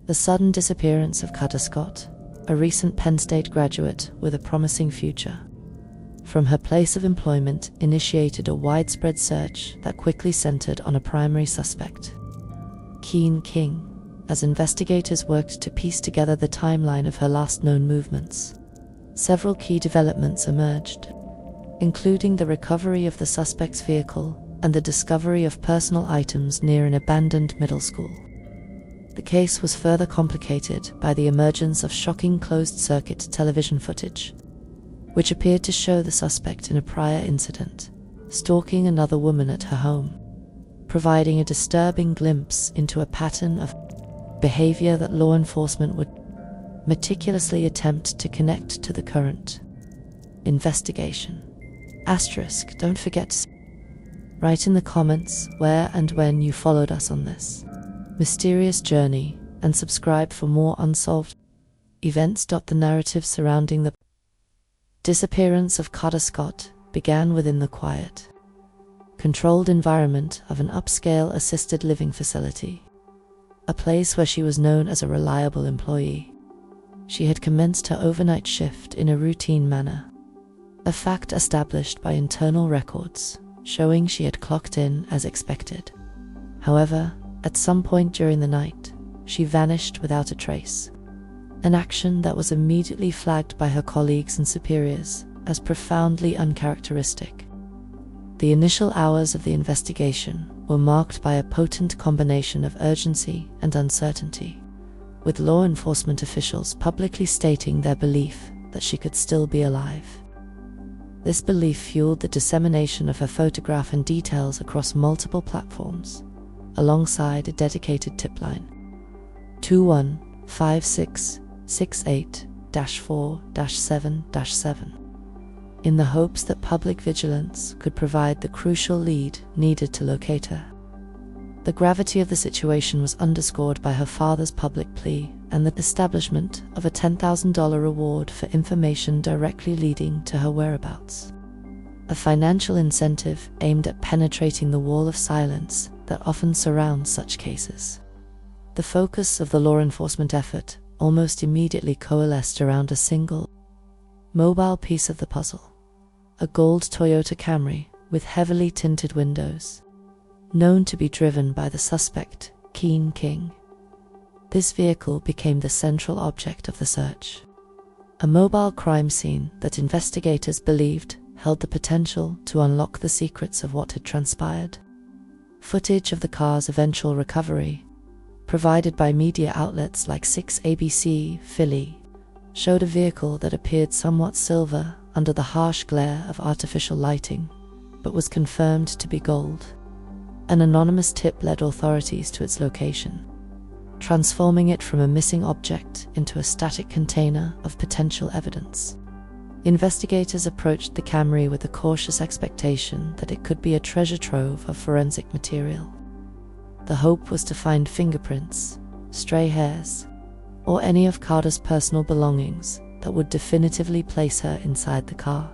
The sudden disappearance of Kada, a recent Penn State graduate with a promising future, from her place of employment initiated a widespread search that quickly centered on a primary suspect, Kean King, as investigators worked to piece together the timeline of her last known movements. Several key developments emerged, including the recovery of the suspect's vehicle and the discovery of personal items near an abandoned middle school. The case was further complicated by the emergence of shocking closed-circuit television footage, which appeared to show the suspect in a prior incident, stalking another woman at her home, providing a disturbing glimpse into a pattern of behavior that law enforcement would meticulously attempt to connect to the current investigation. Don't forget to write in the comments where and when you followed us on this mysterious journey, and subscribe for more unsolved events. The narrative surrounding the disappearance of Kada began within the quiet, controlled environment of an upscale assisted living facility, a place where she was known as a reliable employee. She had commenced her overnight shift in a routine manner, a fact established by internal records showing she had clocked in as expected. However, at some point during the night, she vanished without a trace, an action that was immediately flagged by her colleagues and superiors as profoundly uncharacteristic. The initial hours of the investigation were marked by a potent combination of urgency and uncertainty, with law enforcement officials publicly stating their belief that she could still be alive. This belief fueled the dissemination of her photograph and details across multiple platforms, alongside a dedicated tip line, 215668-4-7-7, in the hopes that public vigilance could provide the crucial lead needed to locate her. The gravity of the situation was underscored by her father's public plea and the establishment of a $10,000 reward for information directly leading to her whereabouts, a financial incentive aimed at penetrating the wall of silence that often surrounds such cases. The focus of the law enforcement effort almost immediately coalesced around a single, mobile piece of the puzzle, a gold Toyota Camry with heavily tinted windows, known to be driven by the suspect, Kean King. This vehicle became the central object of the search, a mobile crime scene that investigators believed held the potential to unlock the secrets of what had transpired. Footage of the car's eventual recovery, provided by media outlets like 6ABC Philly, showed a vehicle that appeared somewhat silver under the harsh glare of artificial lighting, but was confirmed to be gold. An anonymous tip led authorities to its location, transforming it from a missing object into a static container of potential evidence. Investigators approached the Camry with a cautious expectation that it could be a treasure trove of forensic material. The hope was to find fingerprints, stray hairs, or any of Kada's personal belongings that would definitively place her inside the car.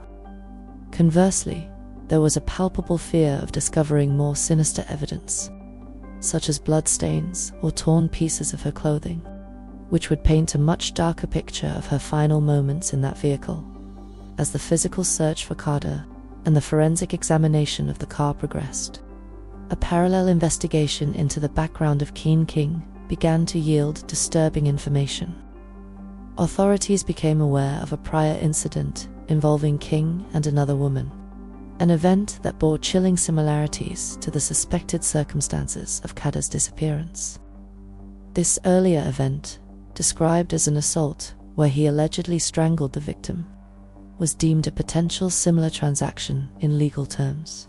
Conversely, there was a palpable fear of discovering more sinister evidence, such as bloodstains or torn pieces of her clothing, which would paint a much darker picture of her final moments in that vehicle. As the physical search for Kada and the forensic examination of the car progressed, a parallel investigation into the background of Kean King began to yield disturbing information. Authorities became aware of a prior incident involving King and another woman, an event that bore chilling similarities to the suspected circumstances of Kada's disappearance. This earlier event, described as an assault where he allegedly strangled the victim, was deemed a potential similar transaction in legal terms.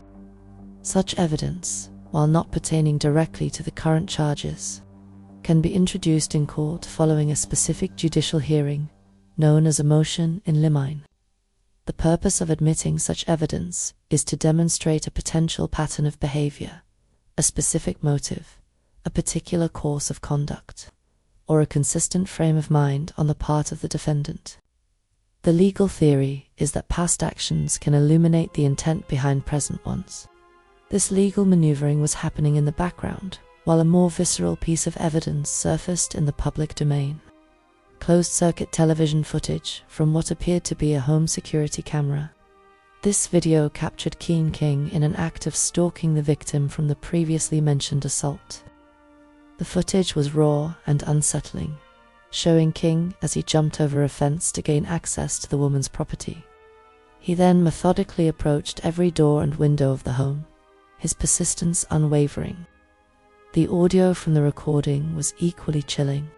Such evidence, while not pertaining directly to the current charges, can be introduced in court following a specific judicial hearing, known as a motion in limine. The purpose of admitting such evidence is to demonstrate a potential pattern of behavior, a specific motive, a particular course of conduct, or a consistent frame of mind on the part of the defendant. The legal theory is that past actions can illuminate the intent behind present ones. This legal maneuvering was happening in the background, while a more visceral piece of evidence surfaced in the public domain. Closed-circuit television footage from what appeared to be a home security camera. This video captured Kean King in an act of stalking the victim from the previously mentioned assault. The footage was raw and unsettling, showing King as he jumped over a fence to gain access to the woman's property. He then methodically approached every door and window of the home, his persistence unwavering. The audio from the recording was equally chilling,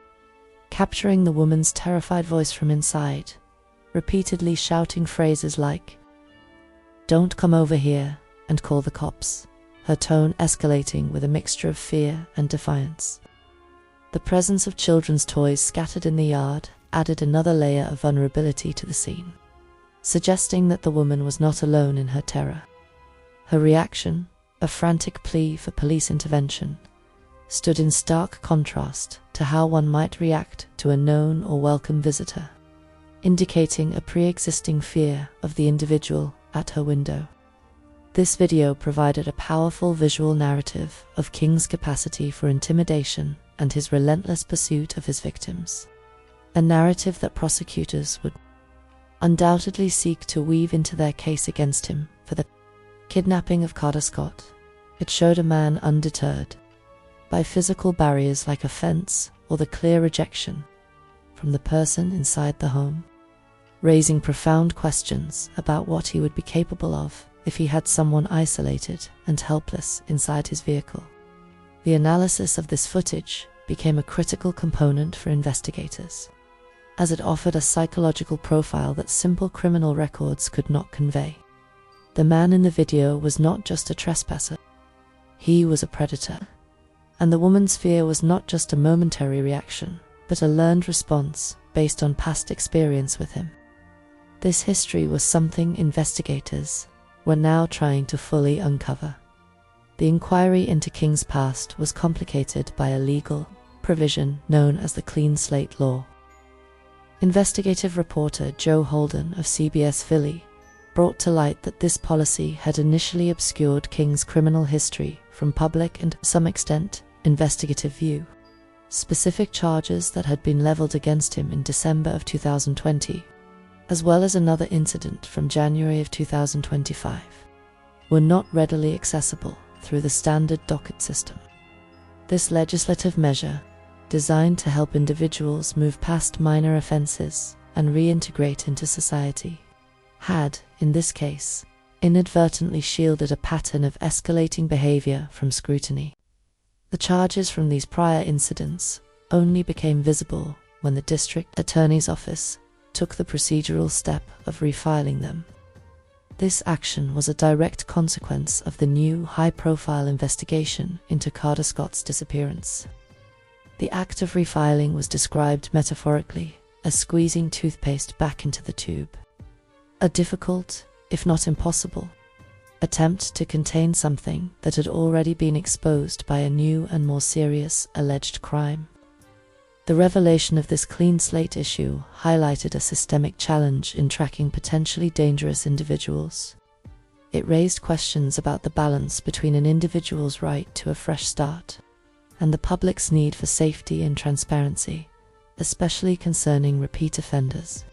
capturing the woman's terrified voice from inside, repeatedly shouting phrases like, "Don't come over here," and "call the cops," her tone escalating with a mixture of fear and defiance. The presence of children's toys scattered in the yard added another layer of vulnerability to the scene, suggesting that the woman was not alone in her terror. Her reaction, a frantic plea for police intervention, stood in stark contrast to how one might react to a known or welcome visitor, indicating a pre-existing fear of the individual at her window. This video provided a powerful visual narrative of King's capacity for intimidation and his relentless pursuit of his victims, a narrative that prosecutors would undoubtedly seek to weave into their case against him for the kidnapping of Kada. It showed a man undeterred by physical barriers like a fence or the clear rejection from the person inside the home, raising profound questions about what he would be capable of if he had someone isolated and helpless inside his vehicle. The analysis of this footage became a critical component for investigators, as it offered a psychological profile that simple criminal records could not convey. The man in the video was not just a trespasser, he was a predator. And the woman's fear was not just a momentary reaction, but a learned response based on past experience with him. This history was something investigators were now trying to fully uncover. The inquiry into King's past was complicated by a legal provision known as the Clean Slate Law. Investigative reporter Joe Holden of CBS Philly brought to light that this policy had initially obscured King's criminal history from public and, to some extent, investigative view. Specific charges that had been leveled against him in December of 2020, as well as another incident from January of 2025, were not readily accessible through the standard docket system. This legislative measure, designed to help individuals move past minor offenses and reintegrate into society, had, in this case, inadvertently shielded a pattern of escalating behavior from scrutiny. The charges from these prior incidents only became visible when the district attorney's office took the procedural step of refiling them. This action was a direct consequence of the new high-profile investigation into Kada disappearance. The act of refiling was described metaphorically as squeezing toothpaste back into the tube. A difficult, if not impossible, attempt to contain something that had already been exposed by a new and more serious alleged crime. The revelation of this clean slate issue highlighted a systemic challenge in tracking potentially dangerous individuals. It raised questions about the balance between an individual's right to a fresh start and the public's need for safety and transparency, especially concerning repeat offenders.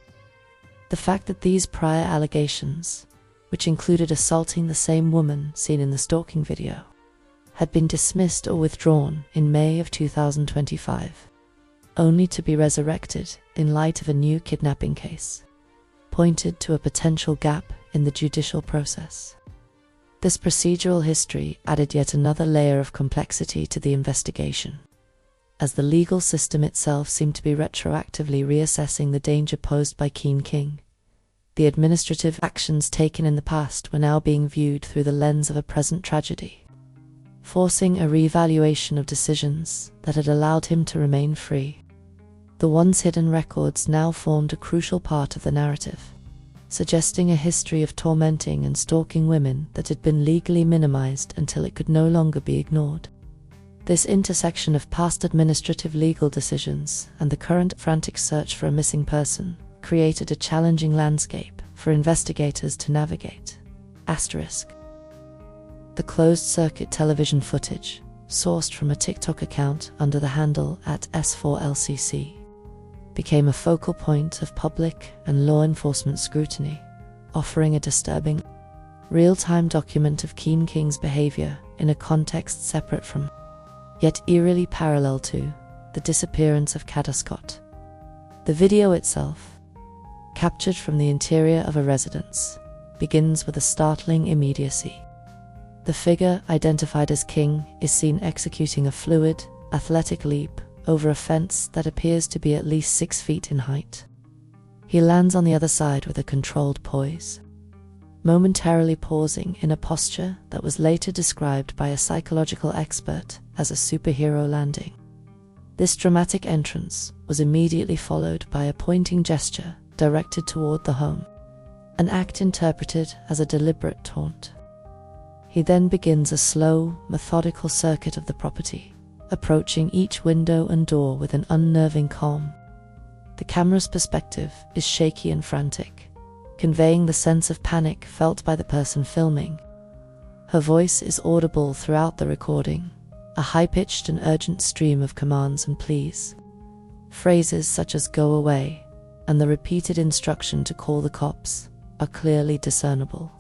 The fact that these prior allegations, which included assaulting the same woman seen in the stalking video, had been dismissed or withdrawn in May of 2025, only to be resurrected in light of a new kidnapping case, pointed to a potential gap in the judicial process. This procedural history added yet another layer of complexity to the investigation, as the legal system itself seemed to be retroactively reassessing the danger posed by Kean King. The administrative actions taken in the past were now being viewed through the lens of a present tragedy, forcing a reevaluation of decisions that had allowed him to remain free. The once hidden records now formed a crucial part of the narrative, suggesting a history of tormenting and stalking women that had been legally minimized until it could no longer be ignored. This intersection of past administrative legal decisions and the current frantic search for a missing person created a challenging landscape for investigators to navigate. **. The closed-circuit television footage, sourced from a TikTok account under the handle @S4LCC, became a focal point of public and law enforcement scrutiny, offering a disturbing, real-time document of Kean King's behavior in a context separate from, yet eerily parallel to, the disappearance of Kada. The video itself, captured from the interior of a residence, begins with a startling immediacy. The figure, identified as King, is seen executing a fluid, athletic leap over a fence that appears to be at least 6 feet in height. He lands on the other side with a controlled poise, momentarily pausing in a posture that was later described by a psychological expert as a superhero landing. This dramatic entrance was immediately followed by a pointing gesture directed toward the home, an act interpreted as a deliberate taunt. He then begins a slow, methodical circuit of the property, approaching each window and door with an unnerving calm. The camera's perspective is shaky and frantic, conveying the sense of panic felt by the person filming. Her voice is audible throughout the recording, a high-pitched and urgent stream of commands and pleas. Phrases such as "go away" and the repeated instruction to call the cops are clearly discernible.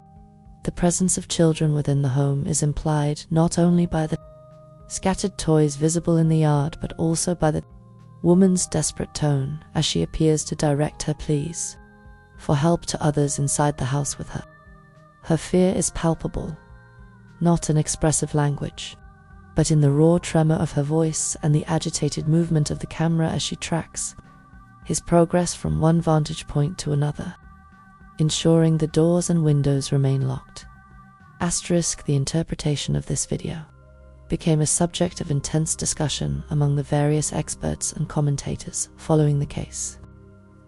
The presence of children within the home is implied not only by the scattered toys visible in the yard, but also by the woman's desperate tone as she appears to direct her pleas for help to others inside the house with her. Her fear is palpable, not in expressive language, but in the raw tremor of her voice and the agitated movement of the camera as she tracks his progress from one vantage point to another, ensuring the doors and windows remain locked. The interpretation of this video became a subject of intense discussion among the various experts and commentators following the case.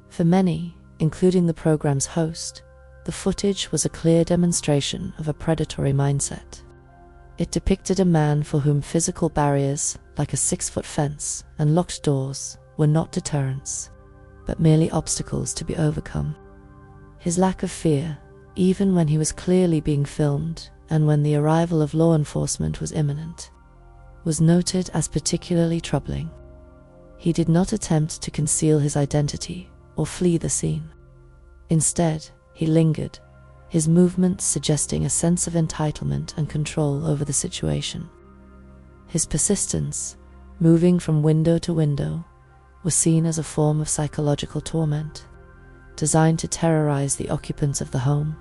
For many, including the program's host, the footage was a clear demonstration of a predatory mindset. It depicted a man for whom physical barriers, like a 6-foot fence and locked doors, were not deterrents, but merely obstacles to be overcome. His lack of fear, even when he was clearly being filmed and when the arrival of law enforcement was imminent, was noted as particularly troubling. He did not attempt to conceal his identity or flee the scene. Instead, he lingered, his movements suggesting a sense of entitlement and control over the situation. His persistence, moving from window to window, was seen as a form of psychological torment, designed to terrorize the occupants of the home.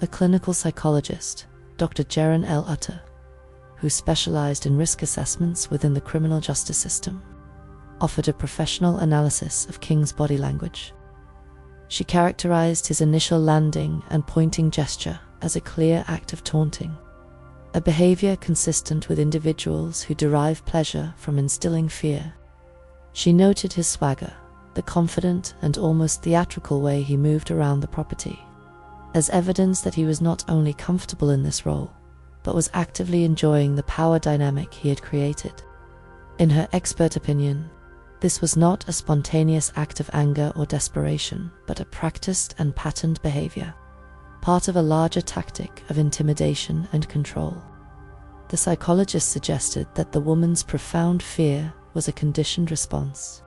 A clinical psychologist, Dr. Jaren L. Utter, who specialized in risk assessments within the criminal justice system, offered a professional analysis of King's body language. She characterized his initial landing and pointing gesture as a clear act of taunting, a behavior consistent with individuals who derive pleasure from instilling fear. She noted his swagger, the confident and almost theatrical way he moved around the property, as evidence that he was not only comfortable in this role, but was actively enjoying the power dynamic he had created. In her expert opinion, this was not a spontaneous act of anger or desperation, but a practiced and patterned behavior, part of a larger tactic of intimidation and control. The psychologist suggested that the woman's profound fear was a conditioned response,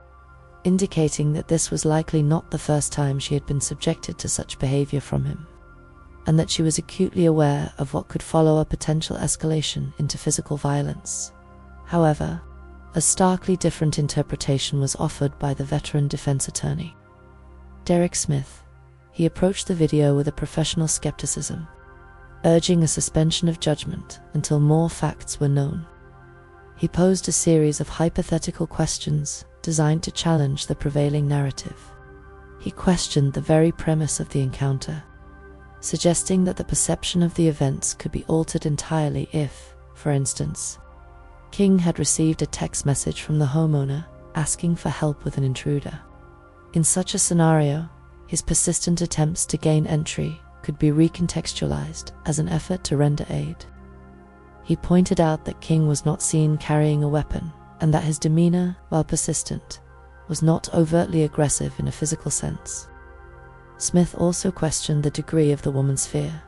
indicating that this was likely not the first time she had been subjected to such behavior from him, and that she was acutely aware of what could follow a potential escalation into physical violence. However, a starkly different interpretation was offered by the veteran defense attorney, Derek Smith. He approached the video with a professional skepticism, urging a suspension of judgment until more facts were known. He posed a series of hypothetical questions designed to challenge the prevailing narrative. He questioned the very premise of the encounter, suggesting that the perception of the events could be altered entirely if, for instance, King had received a text message from the homeowner asking for help with an intruder. In such a scenario, his persistent attempts to gain entry could be recontextualized as an effort to render aid. He pointed out that King was not seen carrying a weapon, and that his demeanor, while persistent, was not overtly aggressive in a physical sense. Smith also questioned the degree of the woman's fear,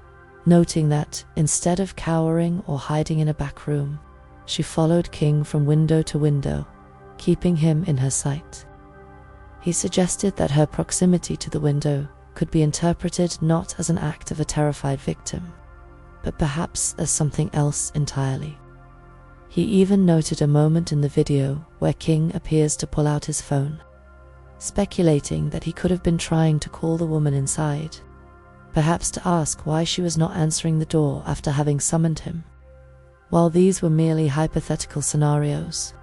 noting that, instead of cowering or hiding in a back room, she followed King from window to window, keeping him in her sight. He suggested that her proximity to the window could be interpreted not as an act of a terrified victim, but perhaps as something else entirely. He even noted a moment in the video where King appears to pull out his phone, speculating that he could have been trying to call the woman inside, perhaps to ask why she was not answering the door after having summoned him. While these were merely hypothetical scenarios,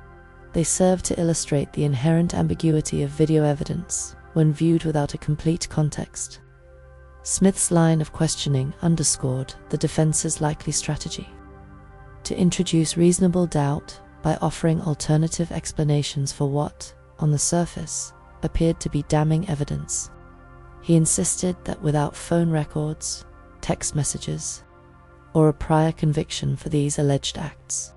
they serve to illustrate the inherent ambiguity of video evidence when viewed without a complete context. Smith's line of questioning underscored the defense's likely strategy: to introduce reasonable doubt by offering alternative explanations for what, on the surface, appeared to be damning evidence. He insisted that without phone records, text messages, or a prior conviction for these alleged acts,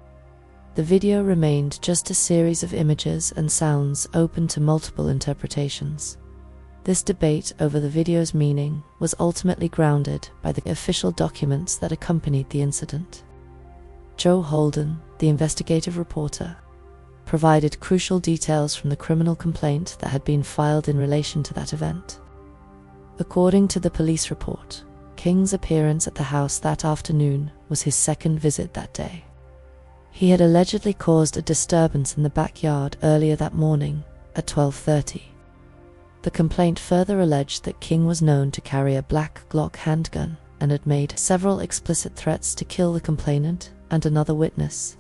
the video remained just a series of images and sounds open to multiple interpretations. This debate over the video's meaning was ultimately grounded by the official documents that accompanied the incident. Joe Holden, the investigative reporter, provided crucial details from the criminal complaint that had been filed in relation to that event. According to the police report, King's appearance at the house that afternoon was his second visit that day. He had allegedly caused a disturbance in the backyard earlier that morning at 12:30. The complaint further alleged that King was known to carry a black Glock handgun and had made several explicit threats to kill the complainant and another witness.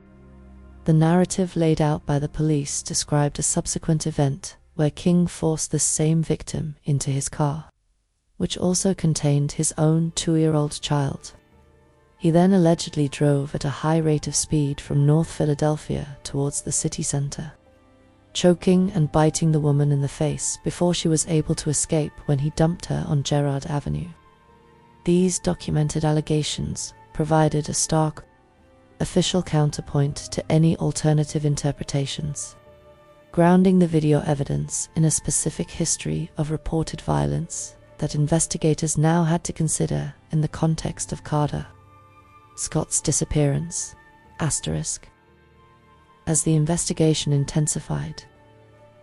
The narrative laid out by the police described a subsequent event where King forced this same victim into his car, which also contained his own 2-year-old child. He then allegedly drove at a high rate of speed from North Philadelphia towards the city center, choking and biting the woman in the face before she was able to escape when he dumped her on Gerrard Avenue. These documented allegations provided a stark, official counterpoint to any alternative interpretations, grounding the video evidence in a specific history of reported violence that investigators now had to consider in the context of Kada, Scott's disappearance, asterisk. As the investigation intensified,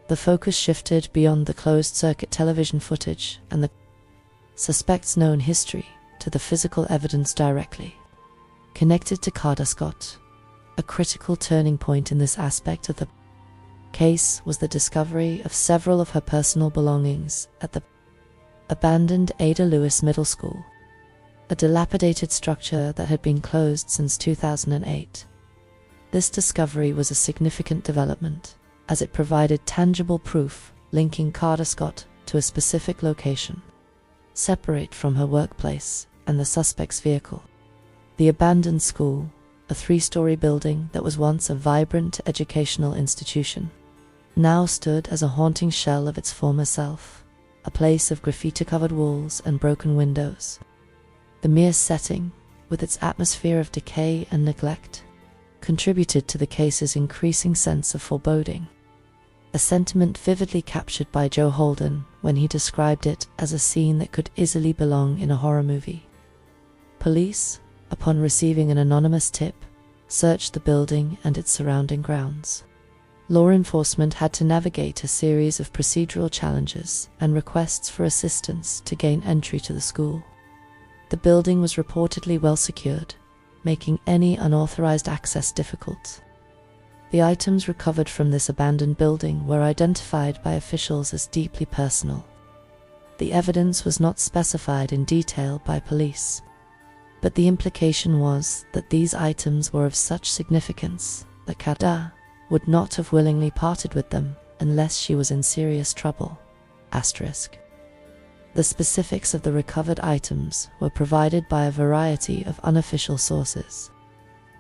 the focus shifted beyond the closed-circuit television footage and the suspect's known history to the physical evidence directly connected to Kada Scott. A critical turning point in this aspect of the case was the discovery of several of her personal belongings at the abandoned Ada Lewis Middle School, a dilapidated structure that had been closed since 2008. This discovery was a significant development, as it provided tangible proof linking Kada Scott to a specific location, separate from her workplace and the suspect's vehicle. The abandoned school, a 3-story building that was once a vibrant educational institution, now stood as a haunting shell of its former self, a place of graffiti-covered walls and broken windows. The mere setting, with its atmosphere of decay and neglect, contributed to the case's increasing sense of foreboding, a sentiment vividly captured by Joe Holden when he described it as a scene that could easily belong in a horror movie. Police, upon receiving an anonymous tip, searched the building and its surrounding grounds. Law enforcement had to navigate a series of procedural challenges and requests for assistance to gain entry to the school. The building was reportedly well secured, making any unauthorized access difficult. The items recovered from this abandoned building were identified by officials as deeply personal. The evidence was not specified in detail by police, but the implication was that these items were of such significance that Kada would not have willingly parted with them unless she was in serious trouble, asterisk. The specifics of the recovered items were provided by a variety of unofficial sources,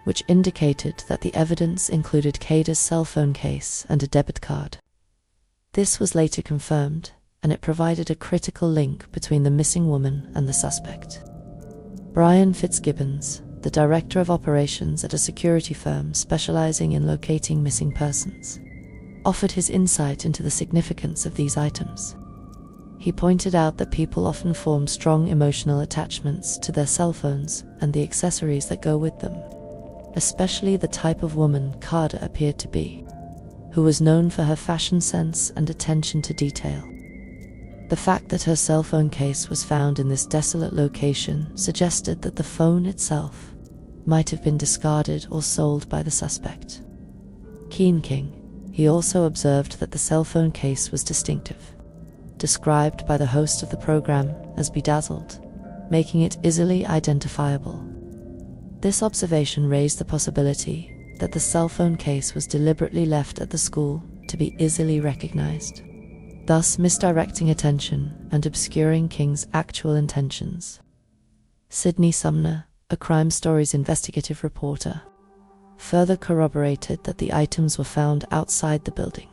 which indicated that the evidence included Kada's cell phone case and a debit card. This was later confirmed, and it provided a critical link between the missing woman and the suspect. Brian Fitzgibbons, the director of operations at a security firm specializing in locating missing persons, offered his insight into the significance of these items. He pointed out that people often form strong emotional attachments to their cell phones and the accessories that go with them. especially the type of woman Kada appeared to be, who was known for her fashion sense and attention to detail. The fact that her cell phone case was found in this desolate location suggested that the phone itself might have been discarded or sold by the suspect. Kean King. He also observed that the cell phone case was distinctive, described by the host of the program as bedazzled, making it easily identifiable. This observation raised the possibility that the cell phone case was deliberately left at the school to be easily recognized, thus misdirecting attention and obscuring King's actual intentions. Sydney Sumner, a Crime Stories investigative reporter, further corroborated that the items were found outside the building,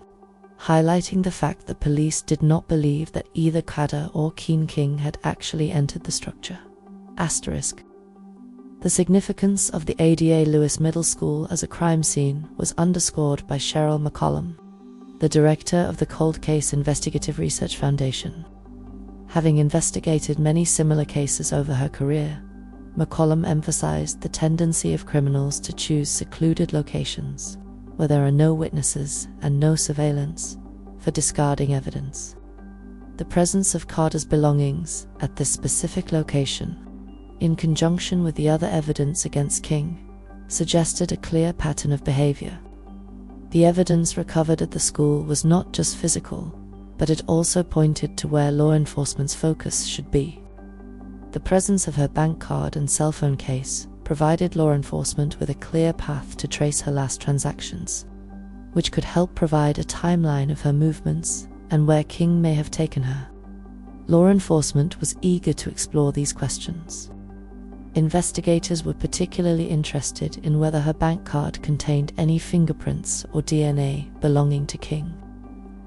highlighting the fact that police did not believe that either Kada or Kean King had actually entered the structure. Asterisk. The significance of the Ada Lewis Middle School as a crime scene was underscored by Cheryl McCollum, the director of the Cold Case Investigative Research Foundation. Having investigated many similar cases over her career, McCollum emphasized the tendency of criminals to choose secluded locations where there are no witnesses and no surveillance for discarding evidence. The presence of Kada's belongings at this specific location, in conjunction with the other evidence against King, suggested a clear pattern of behavior. The evidence recovered at the school was not just physical, but it also pointed to where law enforcement's focus should be. The presence of her bank card and cell phone case provided law enforcement with a clear path to trace her last transactions, which could help provide a timeline of her movements and where King may have taken her. Law enforcement was eager to explore these questions. Investigators were particularly interested in whether her bank card contained any fingerprints or DNA belonging to King,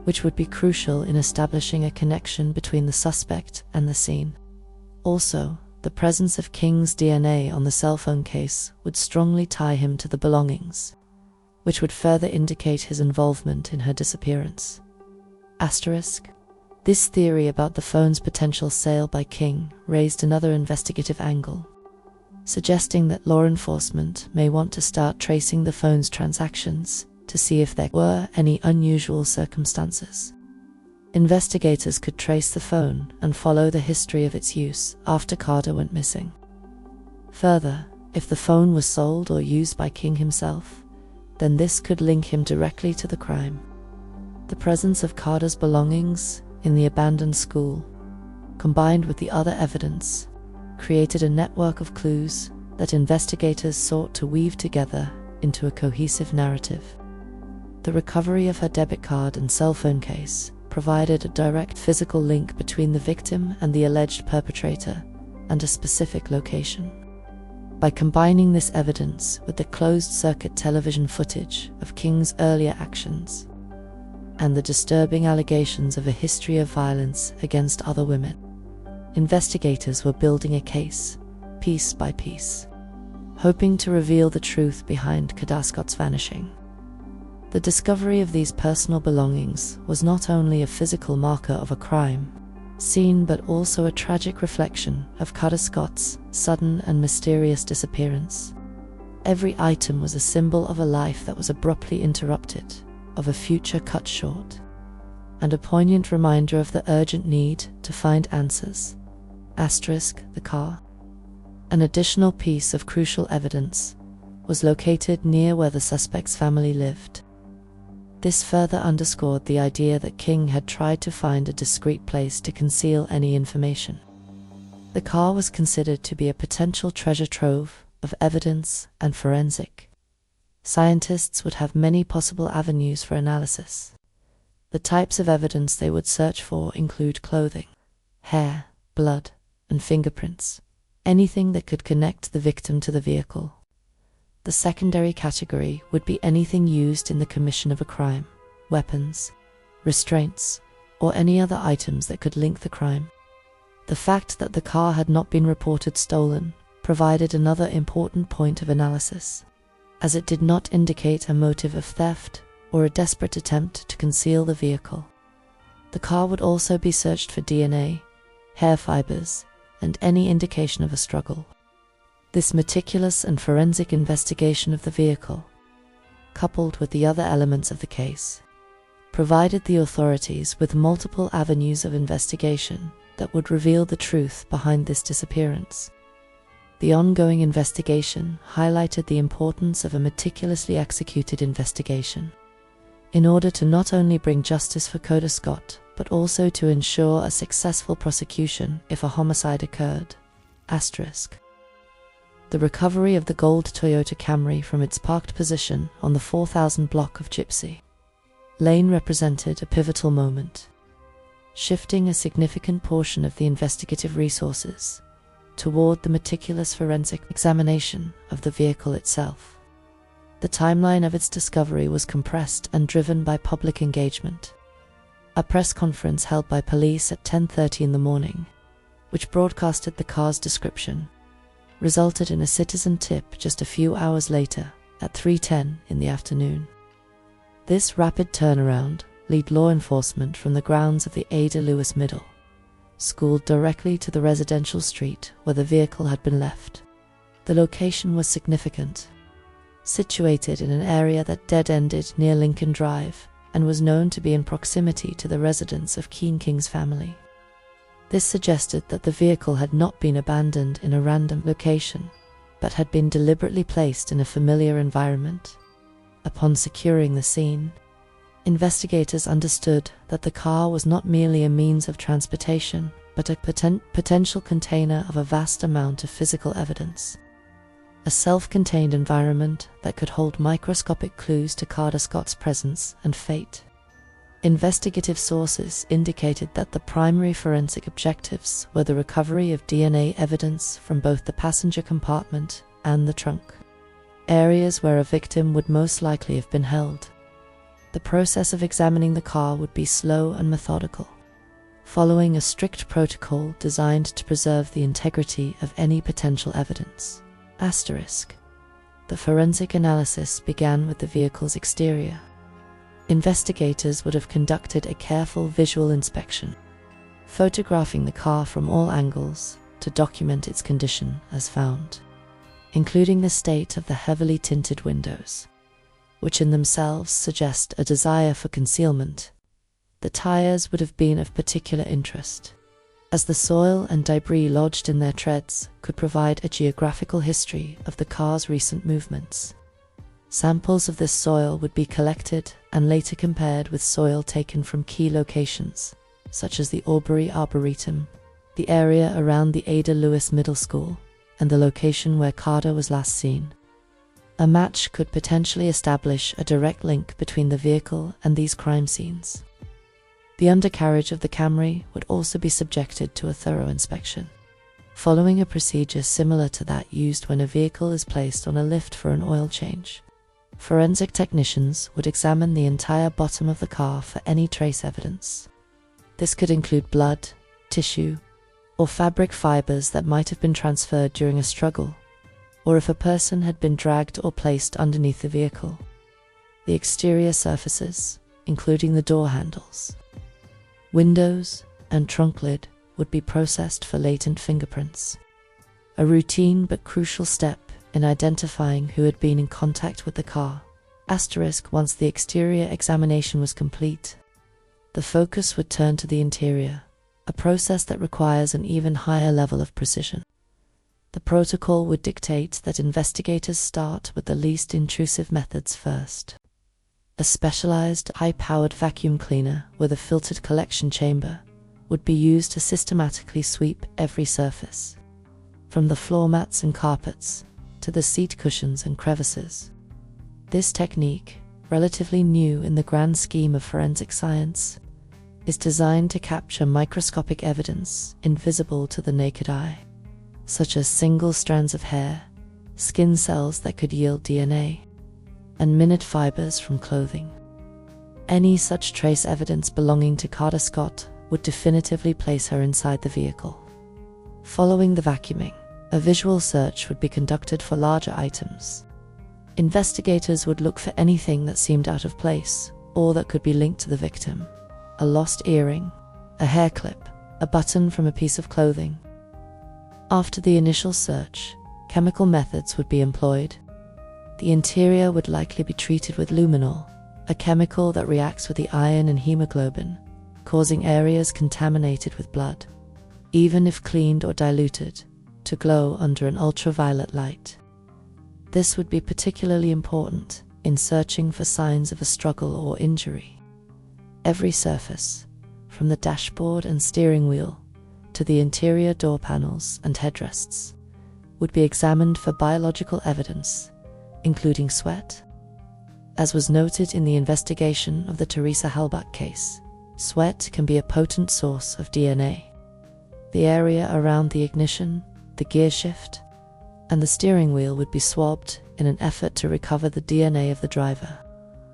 which would be crucial in establishing a connection between the suspect and the scene. Also, the presence of King's DNA on the cell phone case would strongly tie him to the belongings, which would further indicate his involvement in her disappearance. Asterisk. This theory about the phone's potential sale by King raised another investigative angle, suggesting that law enforcement may want to start tracing the phone's transactions to see if there were any unusual circumstances. Investigators could trace the phone and follow the history of its use after Kada went missing. Further, if the phone was sold or used by King himself, then this could link him directly to the crime. The presence of Kada's belongings in the abandoned school, combined with the other evidence, created a network of clues that investigators sought to weave together into a cohesive narrative. The recovery of her debit card and cell phone case provided a direct physical link between the victim and the alleged perpetrator and a specific location. By combining this evidence with the closed-circuit television footage of King's earlier actions and the disturbing allegations of a history of violence against other women, investigators were building a case, piece by piece, hoping to reveal the truth behind Kada Scott's vanishing. The discovery of these personal belongings was not only a physical marker of a crime scene, but also a tragic reflection of Kada Scott's sudden and mysterious disappearance. Every item was a symbol of a life that was abruptly interrupted, of a future cut short, and a poignant reminder of the urgent need to find answers. Asterisk, the car. An additional piece of crucial evidence was located near where the suspect's family lived. This further underscored the idea that King had tried to find a discreet place to conceal any information. The car was considered to be a potential treasure trove of evidence and forensic. Scientists would have many possible avenues for analysis. The types of evidence they would search for include clothing, hair, blood, and fingerprints, anything that could connect the victim to the vehicle. The secondary category would be anything used in the commission of a crime, weapons, restraints, or any other items that could link the crime. The fact that the car had not been reported stolen provided another important point of analysis, as it did not indicate a motive of theft or a desperate attempt to conceal the vehicle. The car would also be searched for DNA, hair fibers, and any indication of a struggle. This meticulous and forensic investigation of the vehicle, coupled with the other elements of the case, provided the authorities with multiple avenues of investigation that would reveal the truth behind this disappearance. The ongoing investigation highlighted the importance of a meticulously executed investigation in order to not only bring justice for Kada Scott, but also to ensure a successful prosecution if a homicide occurred. The recovery of the gold Toyota Camry from its parked position on the 4000 block of Gypsy Lane represented a pivotal moment, shifting a significant portion of the investigative resources toward the meticulous forensic examination of the vehicle itself. The timeline of its discovery was compressed and driven by public engagement. A press conference held by police at 10:30 in the morning, which broadcasted the car's description, resulted in a citizen tip just a few hours later at 3:10 in the afternoon. This rapid turnaround led law enforcement from the grounds of the Ada Lewis Middle School directly to the residential street where the vehicle had been left. The location was significant, situated in an area that dead-ended near Lincoln Drive and was known to be in proximity to the residence of Kean King's family. This suggested that the vehicle had not been abandoned in a random location, but had been deliberately placed in a familiar environment. Upon securing the scene, investigators understood that the car was not merely a means of transportation, but a potential container of a vast amount of physical evidence. A self-contained environment that could hold microscopic clues to Kada Scott's presence and fate. Investigative sources indicated that the primary forensic objectives were the recovery of DNA evidence from both the passenger compartment and the trunk, areas where a victim would most likely have been held. The process of examining the car would be slow and methodical, following a strict protocol designed to preserve the integrity of any potential evidence. The forensic analysis began with the vehicle's exterior. Investigators would have conducted a careful visual inspection, photographing the car from all angles to document its condition as found, including the state of the heavily tinted windows, which in themselves suggest a desire for concealment. The tires would have been of particular interest, as the soil and debris lodged in their treads could provide a geographical history of the car's recent movements. Samples of this soil would be collected and later compared with soil taken from key locations, such as the Aubrey Arboretum, the area around the Ada Lewis Middle School, and the location where Kada was last seen. A match could potentially establish a direct link between the vehicle and these crime scenes. The undercarriage of the Camry would also be subjected to a thorough inspection, following a procedure similar to that used when a vehicle is placed on a lift for an oil change. Forensic technicians would examine the entire bottom of the car for any trace evidence. This could include blood, tissue, or fabric fibers that might have been transferred during a struggle, or if a person had been dragged or placed underneath the vehicle. The exterior surfaces, including the door handles, windows, and trunk lid, would be processed for latent fingerprints, a routine but crucial step in identifying who had been in contact with the car. Once the exterior examination was complete, the focus would turn to the interior, a process that requires an even higher level of precision. The protocol would dictate that investigators start with the least intrusive methods first. A specialized, high-powered vacuum cleaner with a filtered collection chamber would be used to systematically sweep every surface, from the floor mats and carpets to the seat cushions and crevices. This technique, relatively new in the grand scheme of forensic science, is designed to capture microscopic evidence invisible to the naked eye, such as single strands of hair, skin cells that could yield DNA, and minute fibers from clothing. Any such trace evidence belonging to Kada Scott would definitively place her inside the vehicle. Following the vacuuming, a visual search would be conducted for larger items. Investigators would look for anything that seemed out of place or that could be linked to the victim: a lost earring, a hair clip, a button from a piece of clothing. After the initial search, chemical methods would be employed. The interior would likely be treated with luminol, a chemical that reacts with the iron in hemoglobin, causing areas contaminated with blood, even if cleaned or diluted, to glow under an ultraviolet light. This would be particularly important in searching for signs of a struggle or injury. Every surface, from the dashboard and steering wheel to the interior door panels and headrests, would be examined for biological evidence, including sweat. As was noted in the investigation of the Teresa Halbach case, sweat can be a potent source of DNA. The area around the ignition, the gear shift, and the steering wheel would be swabbed in an effort to recover the DNA of the driver.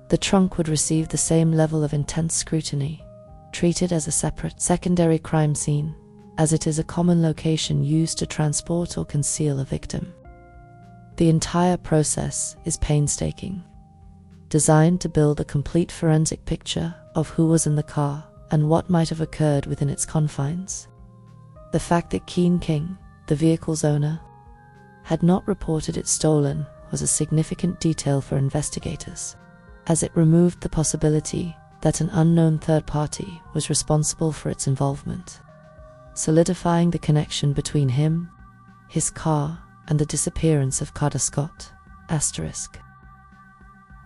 The trunk would receive the same level of intense scrutiny, treated as a separate secondary crime scene, as it is a common location used to transport or conceal a victim. The entire process is painstaking, designed to build a complete forensic picture of who was in the car and what might have occurred within its confines. The fact that Kean King, the vehicle's owner, had not reported it stolen was a significant detail for investigators, as it removed the possibility that an unknown third party was responsible for its involvement, solidifying the connection between him, his car, and the disappearance of Kada Scott.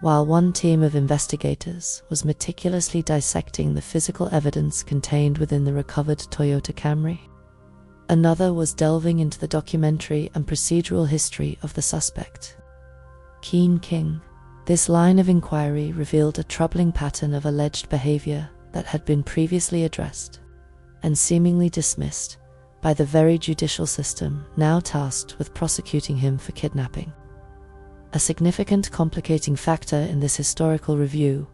While one team of investigators was meticulously dissecting the physical evidence contained within the recovered Toyota Camry, another was delving into the documentary and procedural history of the suspect, Kean King. This line of inquiry revealed a troubling pattern of alleged behavior that had been previously addressed and seemingly dismissed by the very judicial system now tasked with prosecuting him for kidnapping. A significant complicating factor in this historical review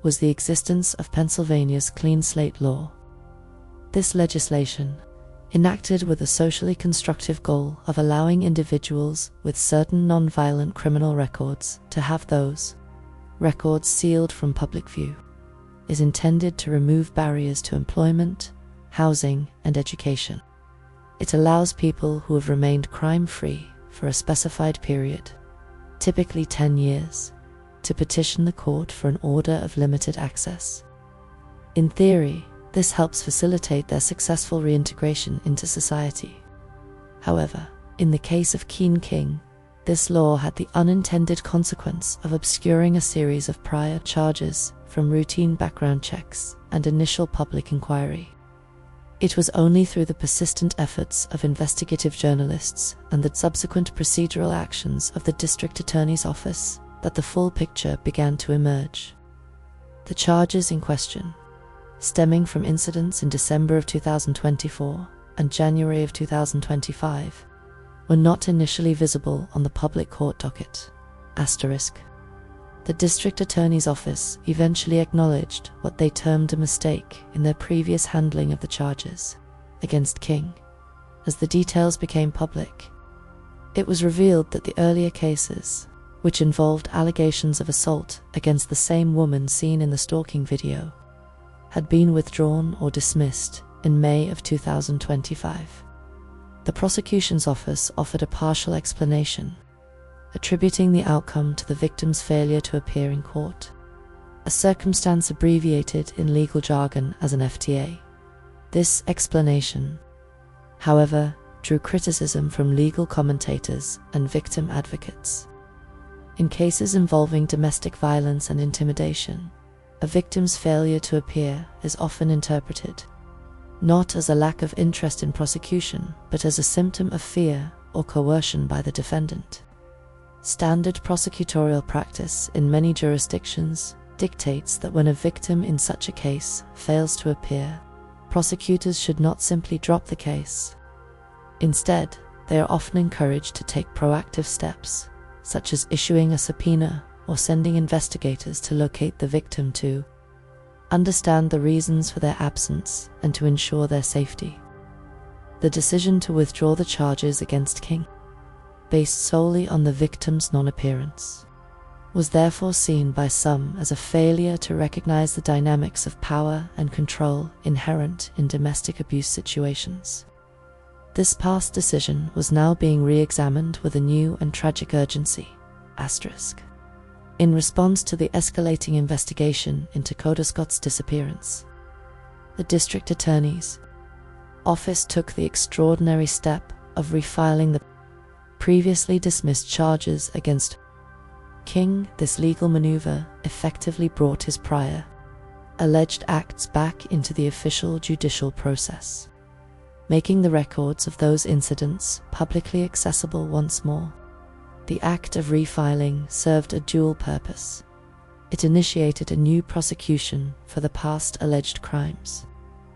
was the existence of Pennsylvania's clean slate law. This legislation, enacted with a socially constructive goal of allowing individuals with certain non-violent criminal records to have those records sealed from public view, is intended to remove barriers to employment, housing, and education. It allows people who have remained crime-free for a specified period, typically 10 years, to petition the court for an order of limited access. In theory, this helps facilitate their successful reintegration into society. However, in the case of Kean King, this law had the unintended consequence of obscuring a series of prior charges from routine background checks and initial public inquiry. It was only through the persistent efforts of investigative journalists and the subsequent procedural actions of the district attorney's office that the full picture began to emerge. The charges in question, stemming from incidents in December of 2024 and January of 2025, were not initially visible on the public court docket. The district attorney's office eventually acknowledged what they termed a mistake in their previous handling of the charges against King. As the details became public, it was revealed that the earlier cases, which involved allegations of assault against the same woman seen in the stalking video, had been withdrawn or dismissed in May of 2025. The prosecution's office offered a partial explanation, attributing the outcome to the victim's failure to appear in court, a circumstance abbreviated in legal jargon as an FTA. This explanation, however, drew criticism from legal commentators and victim advocates. In cases involving domestic violence and intimidation, a victim's failure to appear is often interpreted not as a lack of interest in prosecution, but as a symptom of fear or coercion by the defendant. Standard prosecutorial practice in many jurisdictions dictates that when a victim in such a case fails to appear, prosecutors should not simply drop the case. Instead, they are often encouraged to take proactive steps, such as issuing a subpoena or sending investigators to locate the victim to understand the reasons for their absence and to ensure their safety. The decision to withdraw the charges against King, based solely on the victim's non-appearance, was therefore seen by some as a failure to recognize the dynamics of power and control inherent in domestic abuse situations. This past decision was now being re-examined with a new and tragic urgency. In response to the escalating investigation into Kada Scott's disappearance, the district attorney's office took the extraordinary step of refiling the previously dismissed charges against King. This legal maneuver effectively brought his prior alleged acts back into the official judicial process, making the records of those incidents publicly accessible once more. The act of refiling served a dual purpose. It initiated a new prosecution for the past alleged crimes,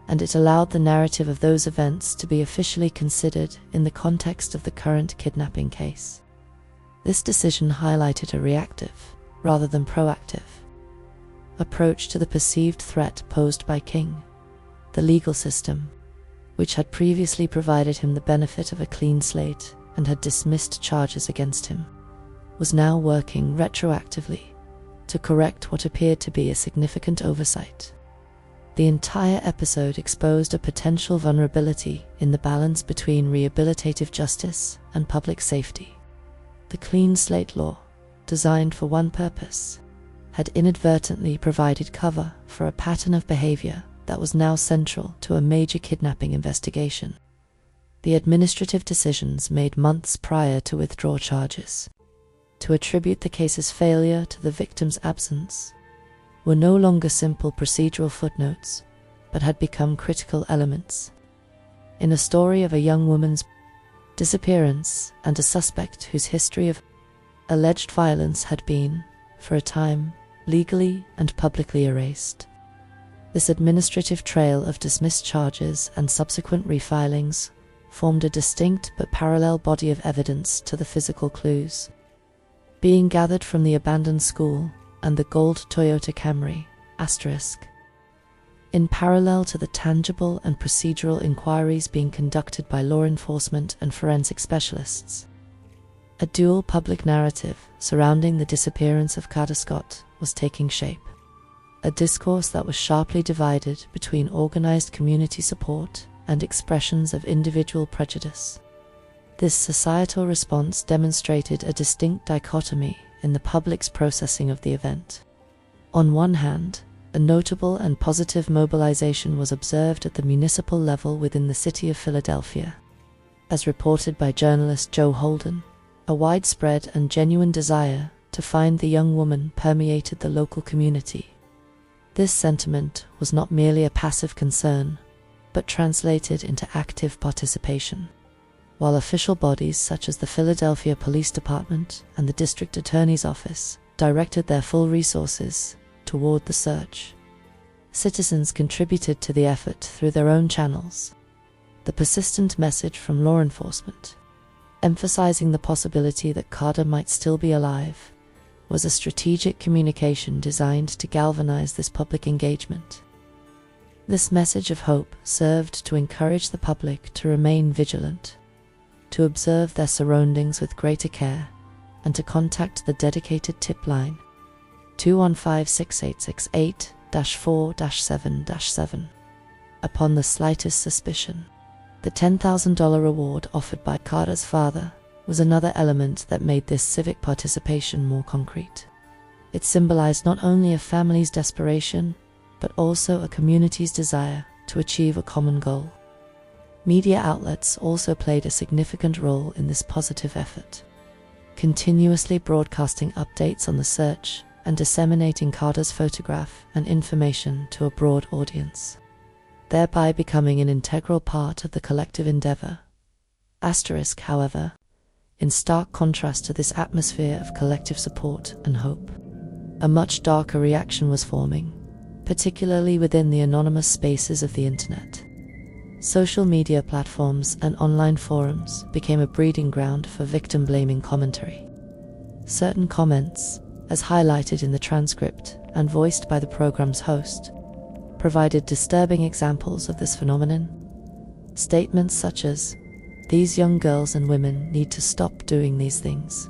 and it allowed the narrative of those events to be officially considered in the context of the current kidnapping case. This decision highlighted a reactive, rather than proactive, approach to the perceived threat posed by King. The legal system, which had previously provided him the benefit of a clean slate and had dismissed charges against him, was now working retroactively to correct what appeared to be a significant oversight. The entire episode exposed a potential vulnerability in the balance between rehabilitative justice and public safety. The clean slate law, designed for one purpose, had inadvertently provided cover for a pattern of behavior that was now central to a major kidnapping investigation. The administrative decisions made months prior to withdraw charges, to attribute the case's failure to the victim's absence, were no longer simple procedural footnotes, but had become critical elements in a story of a young woman's disappearance and a suspect whose history of alleged violence had been, for a time, legally and publicly erased. This administrative trail of dismissed charges and subsequent refilings formed a distinct but parallel body of evidence to the physical clues being gathered from the abandoned school and the gold Toyota Camry, in parallel to the tangible and procedural inquiries being conducted by law enforcement and forensic specialists. A dual public narrative surrounding the disappearance of Kada Scott was taking shape, a discourse that was sharply divided between organized community support and expressions of individual prejudice. This societal response demonstrated a distinct dichotomy in the public's processing of the event. On one hand, a notable and positive mobilization was observed at the municipal level within the city of Philadelphia. As reported by journalist Joe Holden, a widespread and genuine desire to find the young woman permeated the local community. This sentiment was not merely a passive concern, but translated into active participation. While official bodies such as the Philadelphia Police Department and the District Attorney's Office directed their full resources toward the search, citizens contributed to the effort through their own channels. The persistent message from law enforcement, emphasizing the possibility that Kada might still be alive, was a strategic communication designed to galvanize this public engagement. This message of hope served to encourage the public to remain vigilant, to observe their surroundings with greater care, and to contact the dedicated tip line 215-6868-4-7-7 upon the slightest suspicion. The $10,000 reward offered by Kada's father was another element that made this civic participation more concrete. It symbolized not only a family's desperation, but also a community's desire to achieve a common goal. Media outlets also played a significant role in this positive effort, continuously broadcasting updates on the search and disseminating Kada's photograph and information to a broad audience, thereby becoming an integral part of the collective endeavor. However, in stark contrast to this atmosphere of collective support and hope, a much darker reaction was forming, particularly within the anonymous spaces of the internet. Social media platforms and online forums became a breeding ground for victim-blaming commentary. Certain comments, as highlighted in the transcript and voiced by the program's host, provided disturbing examples of this phenomenon. Statements such as, "These young girls and women need to stop doing these things,"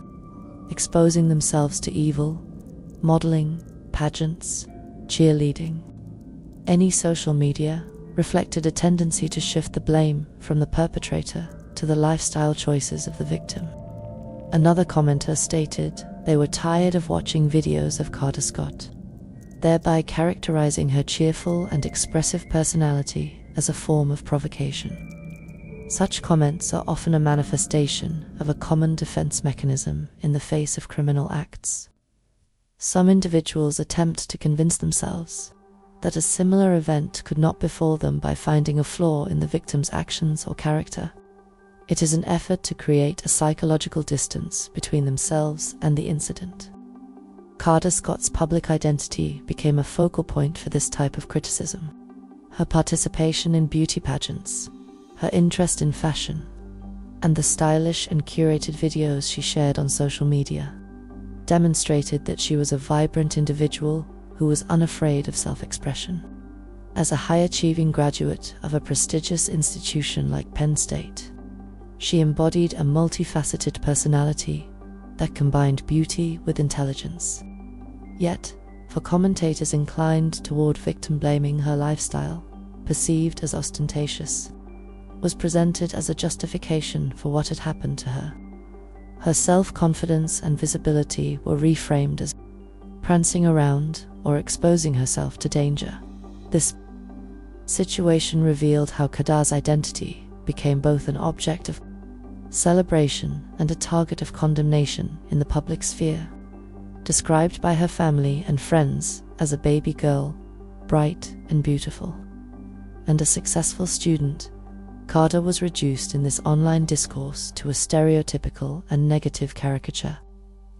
exposing themselves to evil, modeling, pageants, cheerleading. Any social media, reflected a tendency to shift the blame from the perpetrator to the lifestyle choices of the victim. Another commenter stated they were tired of watching videos of Kada Scott, thereby characterizing her cheerful and expressive personality as a form of provocation. Such comments are often a manifestation of a common defense mechanism in the face of criminal acts. Some individuals attempt to convince themselves that a similar event could not befall them by finding a flaw in the victim's actions or character. It is an effort to create a psychological distance between themselves and the incident. Kada Scott's public identity became a focal point for this type of criticism. Her participation in beauty pageants, her interest in fashion, and the stylish and curated videos she shared on social media demonstrated that she was a vibrant individual who was unafraid of self-expression. As a high-achieving graduate of a prestigious institution like Penn State, she embodied a multifaceted personality that combined beauty with intelligence. Yet, for commentators inclined toward victim-blaming, her lifestyle, perceived as ostentatious, was presented as a justification for what had happened to her. Her self-confidence and visibility were reframed as prancing around or exposing herself to danger. This situation revealed how Kada's identity became both an object of celebration and a target of condemnation in the public sphere. Described by her family and friends as a baby girl, bright and beautiful, and a successful student, Kada was reduced in this online discourse to a stereotypical and negative caricature.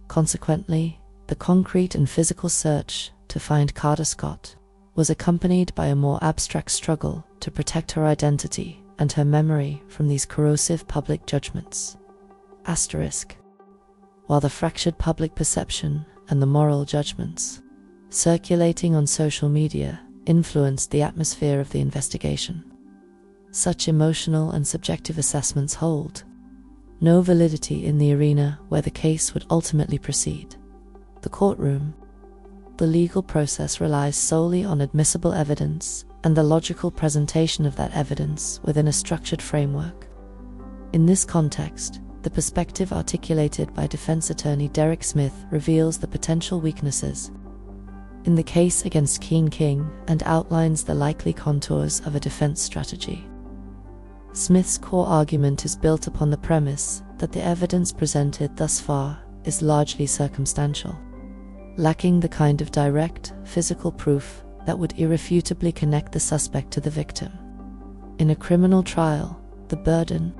Consequently, the concrete and physical search to find Kada Scott was accompanied by a more abstract struggle to protect her identity and her memory from these corrosive public judgments. Asterisk. While the fractured public perception and the moral judgments circulating on social media influenced the atmosphere of the investigation, such emotional and subjective assessments hold no validity in the arena where the case would ultimately proceed, the courtroom. The legal process relies solely on admissible evidence and the logical presentation of that evidence within a structured framework. In this context, the perspective articulated by defense attorney Derek Smith reveals the potential weaknesses in the case against Kean King and outlines the likely contours of a defense strategy. Smith's core argument is built upon the premise that the evidence presented thus far is largely circumstantial, lacking the kind of direct, physical proof that would irrefutably connect the suspect to the victim. In a criminal trial, the burden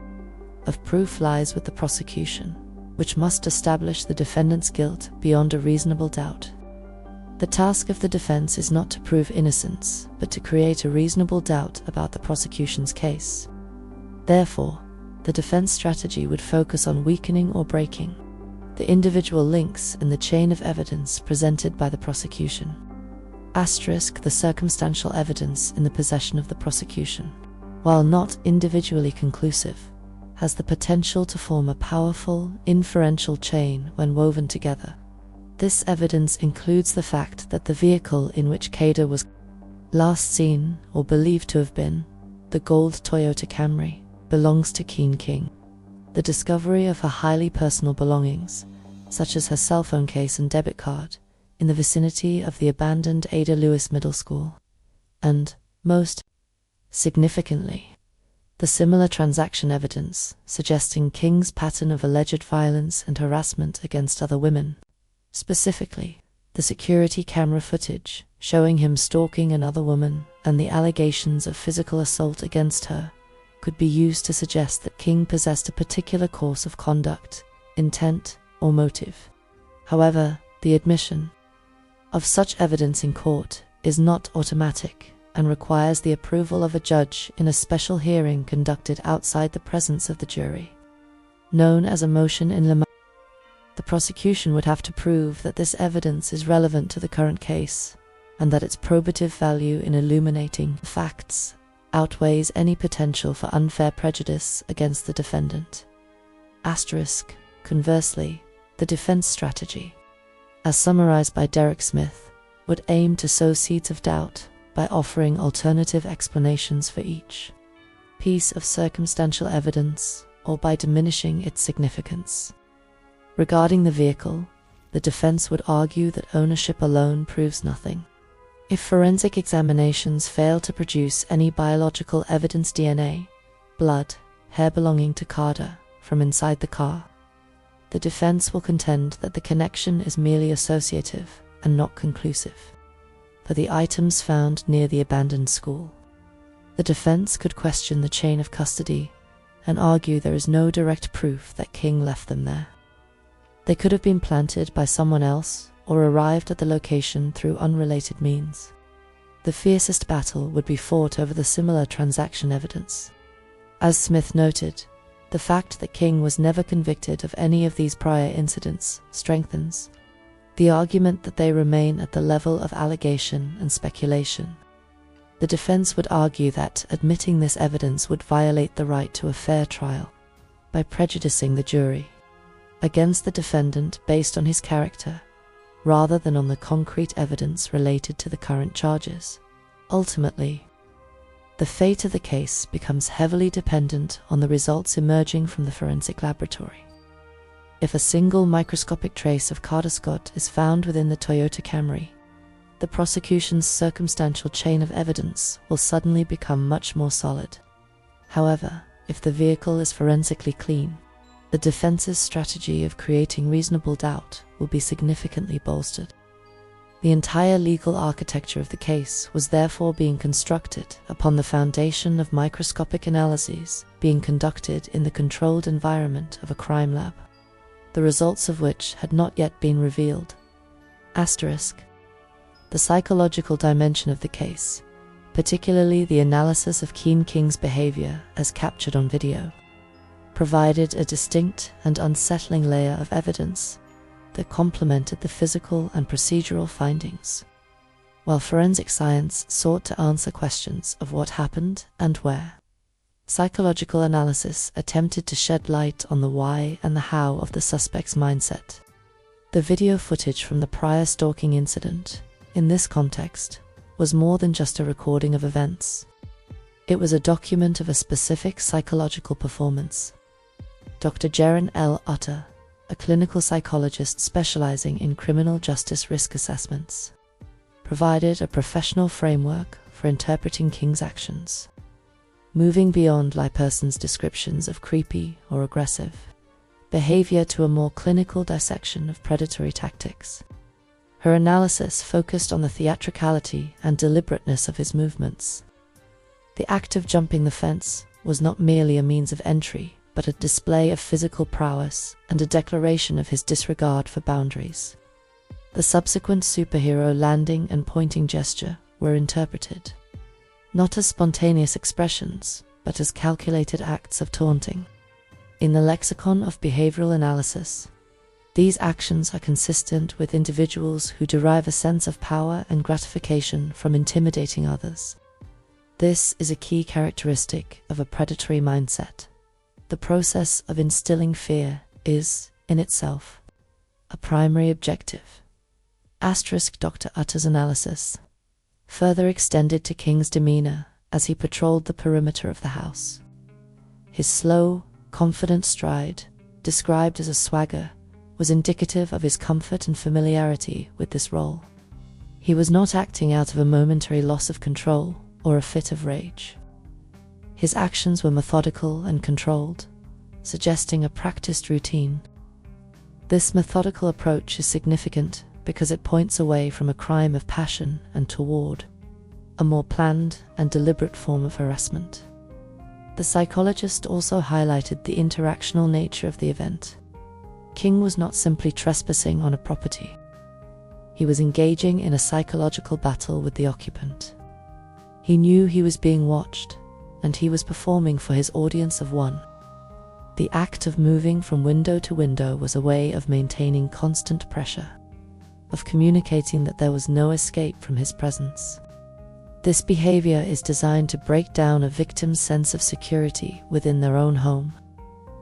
of proof lies with the prosecution, which must establish the defendant's guilt beyond a reasonable doubt. The task of the defense is not to prove innocence, but to create a reasonable doubt about the prosecution's case. Therefore, the defense strategy would focus on weakening or breaking the individual links in the chain of evidence presented by the prosecution. Asterisk. The circumstantial evidence in the possession of the prosecution, while not individually conclusive, has the potential to form a powerful, inferential chain when woven together. This evidence includes the fact that the vehicle in which Kada was last seen, or believed to have been, the gold Toyota Camry, belongs to Kean King. The discovery of her highly personal belongings, such as her cell phone case and debit card, in the vicinity of the abandoned Ada Lewis Middle School, and, most significantly, the similar transaction evidence suggesting King's pattern of alleged violence and harassment against other women. Specifically, the security camera footage showing him stalking another woman and the allegations of physical assault against her could be used to suggest that King possessed a particular course of conduct, intent, or motive. However, the admission of such evidence in court is not automatic and requires the approval of a judge in a special hearing conducted outside the presence of the jury, known as a motion in limine. The prosecution would have to prove that this evidence is relevant to the current case and that its probative value in illuminating facts outweighs any potential for unfair prejudice against the defendant. Asterisk. Conversely, the defense strategy, as summarized by Derek Smith, would aim to sow seeds of doubt by offering alternative explanations for each piece of circumstantial evidence or by diminishing its significance. Regarding the vehicle, the defense would argue that ownership alone proves nothing. If forensic examinations fail to produce any biological evidence, DNA, blood, hair belonging to Kada, from inside the car, the defense will contend that the connection is merely associative and not conclusive. For the items found near the abandoned school, the defense could question the chain of custody and argue there is no direct proof that King left them there. They could have been planted by someone else or arrived at the location through unrelated means. The fiercest battle would be fought over the similar transaction evidence. As Smith noted, the fact that King was never convicted of any of these prior incidents strengthens the argument that they remain at the level of allegation and speculation. The defense would argue that admitting this evidence would violate the right to a fair trial by prejudicing the jury against the defendant based on his character, rather than on the concrete evidence related to the current charges. Ultimately, the fate of the case becomes heavily dependent on the results emerging from the forensic laboratory. If a single microscopic trace of Kada Scott is found within the Toyota Camry, the prosecution's circumstantial chain of evidence will suddenly become much more solid. However, if the vehicle is forensically clean, the defense's strategy of creating reasonable doubt will be significantly bolstered. The entire legal architecture of the case was therefore being constructed upon the foundation of microscopic analyses being conducted in the controlled environment of a crime lab, the results of which had not yet been revealed. Asterisk. The psychological dimension of the case, particularly the analysis of Kean King's behavior as captured on video, provided a distinct and unsettling layer of evidence that complemented the physical and procedural findings, while forensic science sought to answer questions of what happened and where. Psychological analysis attempted to shed light on the why and the how of the suspect's mindset. The video footage from the prior stalking incident, in this context, was more than just a recording of events. It was a document of a specific psychological performance. Dr. Jaren L. Utter, a clinical psychologist specializing in criminal justice risk assessments, provided a professional framework for interpreting King's actions, moving beyond layperson's descriptions of creepy or aggressive behavior to a more clinical dissection of predatory tactics. Her analysis focused on the theatricality and deliberateness of his movements. The act of jumping the fence was not merely a means of entry, but a display of physical prowess and a declaration of his disregard for boundaries. The subsequent superhero landing and pointing gesture were interpreted not as spontaneous expressions, but as calculated acts of taunting. In the lexicon of behavioral analysis, these actions are consistent with individuals who derive a sense of power and gratification from intimidating others. This is a key characteristic of a predatory mindset. The process of instilling fear is, in itself, a primary objective. Asterisk. Dr. Utter's analysis further extended to King's demeanor as he patrolled the perimeter of the house. His slow, confident stride, described as a swagger, was indicative of his comfort and familiarity with this role. He was not acting out of a momentary loss of control or a fit of rage. His actions were methodical and controlled, suggesting a practiced routine. This methodical approach is significant because it points away from a crime of passion and toward a more planned and deliberate form of harassment. The psychologist also highlighted the interactional nature of the event. King was not simply trespassing on a property. He was engaging in a psychological battle with the occupant. He knew he was being watched, and he was performing for his audience of one. The act of moving from window to window was a way of maintaining constant pressure, of communicating that there was no escape from his presence. This behavior is designed to break down a victim's sense of security within their own home,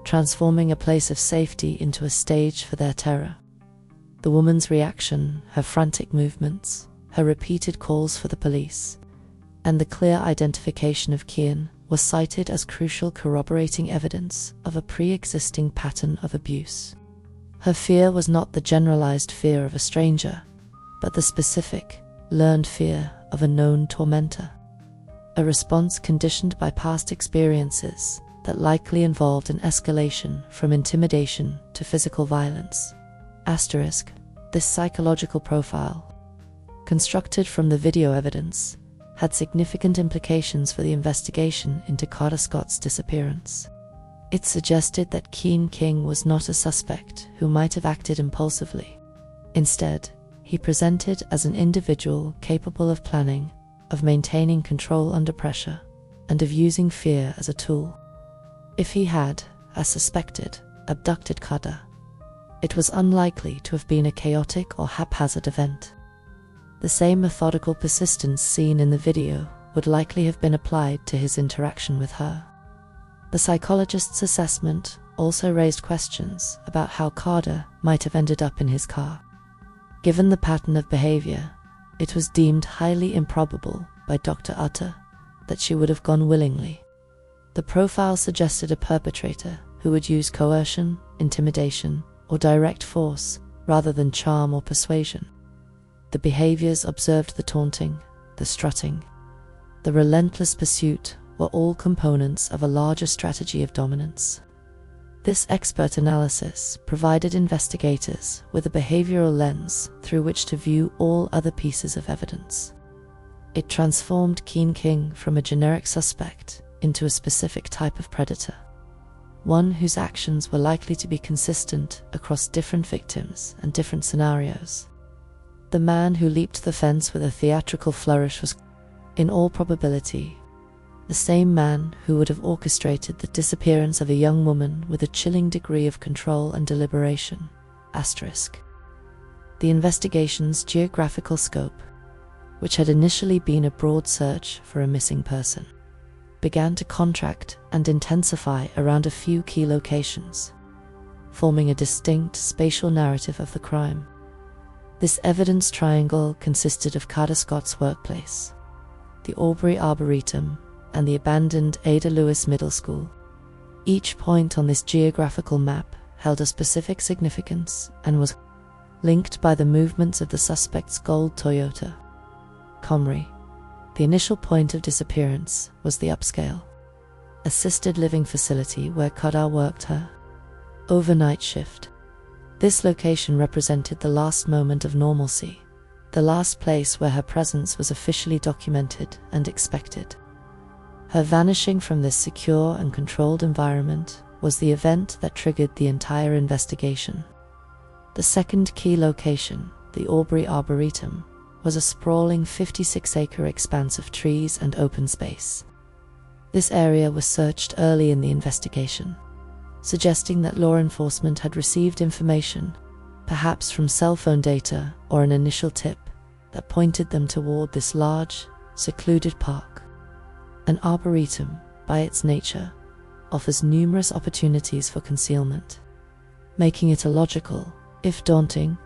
transforming a place of safety into a stage for their terror. The woman's reaction, her frantic movements, her repeated calls for the police, and the clear identification of Kean was cited as crucial corroborating evidence of a pre-existing pattern of abuse. Her fear was not the generalized fear of a stranger, but the specific, learned fear of a known tormentor. A response conditioned by past experiences that likely involved an escalation from intimidation to physical violence. This psychological profile, constructed from the video evidence, had significant implications for the investigation into Kada Scott's disappearance. It suggested that Kean King was not a suspect who might have acted impulsively. Instead, he presented as an individual capable of planning, of maintaining control under pressure, and of using fear as a tool. If he had, as suspected, abducted Kada, it was unlikely to have been a chaotic or haphazard event. The same methodical persistence seen in the video would likely have been applied to his interaction with her. The psychologist's assessment also raised questions about how Kada might have ended up in his car. Given the pattern of behavior, it was deemed highly improbable by Dr. Utter that she would have gone willingly. The profile suggested a perpetrator who would use coercion, intimidation, or direct force rather than charm or persuasion. The behaviors observed, the taunting, the strutting, the relentless pursuit, were all components of a larger strategy of dominance. This expert analysis provided investigators with a behavioral lens through which to view all other pieces of evidence. It transformed Kean King from a generic suspect into a specific type of predator, one whose actions were likely to be consistent across different victims and different scenarios. The man who leaped the fence with a theatrical flourish was, in all probability, the same man who would have orchestrated the disappearance of a young woman with a chilling degree of control and deliberation. The investigation's geographical scope, which had initially been a broad search for a missing person, began to contract and intensify around a few key locations, forming a distinct spatial narrative of the crime. This evidence triangle consisted of Kada Scott's workplace, the Aubrey Arboretum, and the abandoned Ada Lewis Middle School. Each point on this geographical map held a specific significance and was linked by the movements of the suspect's gold Toyota Camry. The initial point of disappearance was the upscale, assisted living facility where Kada worked her overnight shift. This location represented the last moment of normalcy, the last place where her presence was officially documented and expected. Her vanishing from this secure and controlled environment was the event that triggered the entire investigation. The second key location, the Aubrey Arboretum, was a sprawling 56-acre expanse of trees and open space. This area was searched early in the investigation, suggesting that law enforcement had received information, perhaps from cell phone data or an initial tip, that pointed them toward this large, secluded park. An arboretum, by its nature, offers numerous opportunities for concealment, making it a logical, if daunting,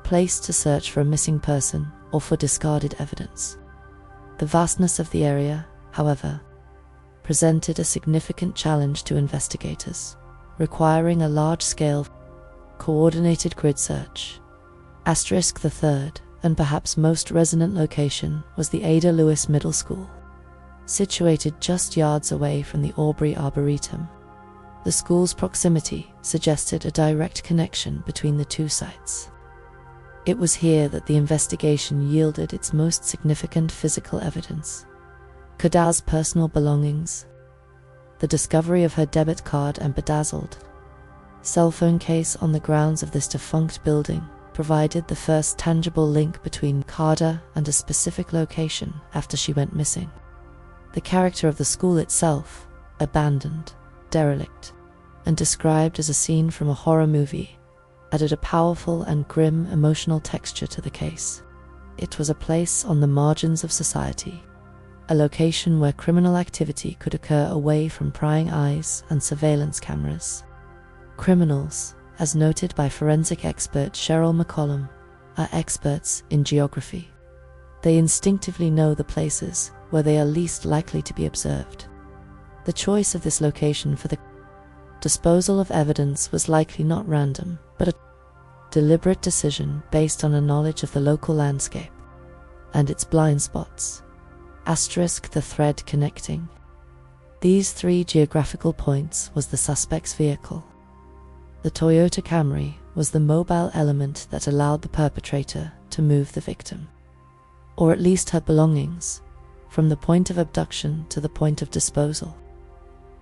place to search for a missing person or for discarded evidence. The vastness of the area, however, presented a significant challenge to investigators, requiring a large-scale, coordinated grid search. The third, and perhaps most resonant location, was the Ada Lewis Middle School, situated just yards away from the Aubrey Arboretum. The school's proximity suggested a direct connection between the two sites. It was here that the investigation yielded its most significant physical evidence: Kada's personal belongings, the discovery of her debit card and bedazzled cell phone case on the grounds of this defunct building provided the first tangible link between Kada and a specific location after she went missing. The character of the school itself, abandoned, derelict, and described as a scene from a horror movie, added a powerful and grim emotional texture to the case. It was a place on the margins of society, a location where criminal activity could occur away from prying eyes and surveillance cameras. Criminals, as noted by forensic expert Cheryl McCollum, are experts in geography. They instinctively know the places where they are least likely to be observed. The choice of this location for the disposal of evidence was likely not random, but a deliberate decision based on a knowledge of the local landscape and its blind spots. The thread connecting these 3 geographical points was the suspect's vehicle. The Toyota Camry was the mobile element that allowed the perpetrator to move the victim, or at least her belongings, from the point of abduction to the point of disposal.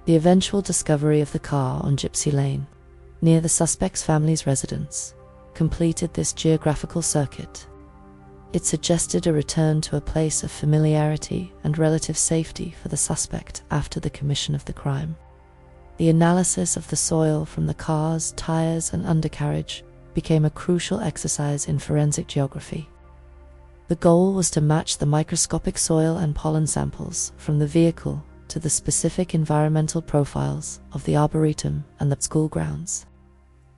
The eventual discovery of the car on Gypsy Lane, near the suspect's family's residence, completed this geographical circuit. It suggested a return to a place of familiarity and relative safety for the suspect after the commission of the crime. The analysis of the soil from the car's tires and undercarriage became a crucial exercise in forensic geography. The goal was to match the microscopic soil and pollen samples from the vehicle to the specific environmental profiles of the arboretum and the school grounds.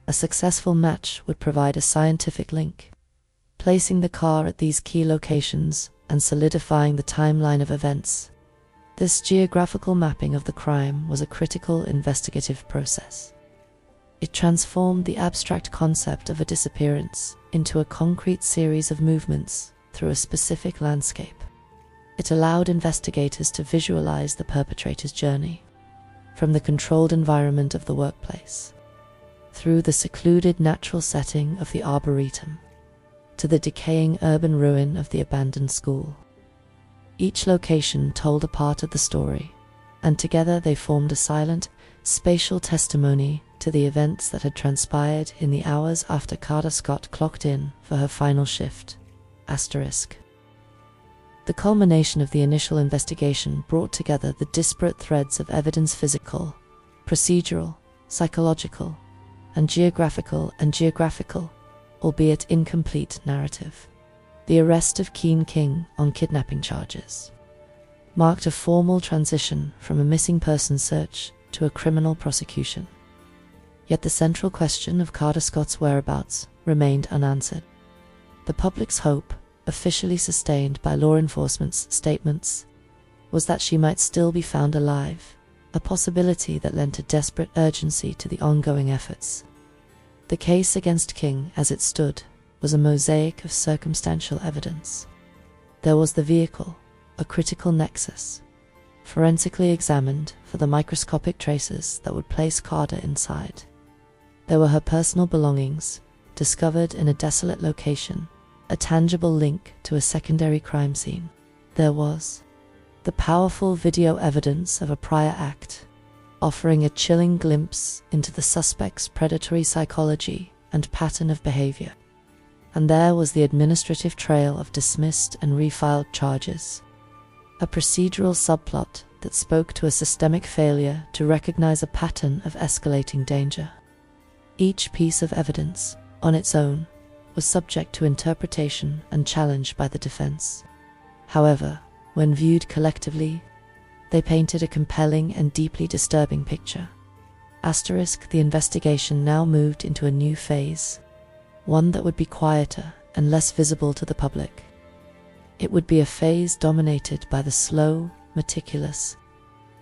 A successful match would provide a scientific link, placing the car at these key locations and solidifying the timeline of events. This geographical mapping of the crime was a critical investigative process. It transformed the abstract concept of a disappearance into a concrete series of movements through a specific landscape. It allowed investigators to visualize the perpetrator's journey, from the controlled environment of the workplace, through the secluded natural setting of the arboretum, to the decaying urban ruin of the abandoned school. Each location told a part of the story, and together they formed a silent, spatial testimony to the events that had transpired in the hours after Kada Scott clocked in for her final shift. The culmination of the initial investigation brought together the disparate threads of evidence: physical, procedural, psychological, and geographical, albeit incomplete, narrative. The arrest of Kean King on kidnapping charges marked a formal transition from a missing person search to a criminal prosecution. Yet the central question of Kada Scott's whereabouts remained unanswered. The public's hope, officially sustained by law enforcement's statements, was that she might still be found alive, a possibility that lent a desperate urgency to the ongoing efforts. The case against King, as it stood, was a mosaic of circumstantial evidence. There was the vehicle, a critical nexus, forensically examined for the microscopic traces that would place Kada inside. There were her personal belongings, discovered in a desolate location, a tangible link to a secondary crime scene. There was the powerful video evidence of a prior act, offering a chilling glimpse into the suspect's predatory psychology and pattern of behavior. And there was the administrative trail of dismissed and refiled charges, a procedural subplot that spoke to a systemic failure to recognize a pattern of escalating danger. Each piece of evidence, on its own, was subject to interpretation and challenge by the defense. However, when viewed collectively, they painted a compelling and deeply disturbing picture. The investigation now moved into a new phase, one that would be quieter and less visible to the public. It would be a phase dominated by the slow, meticulous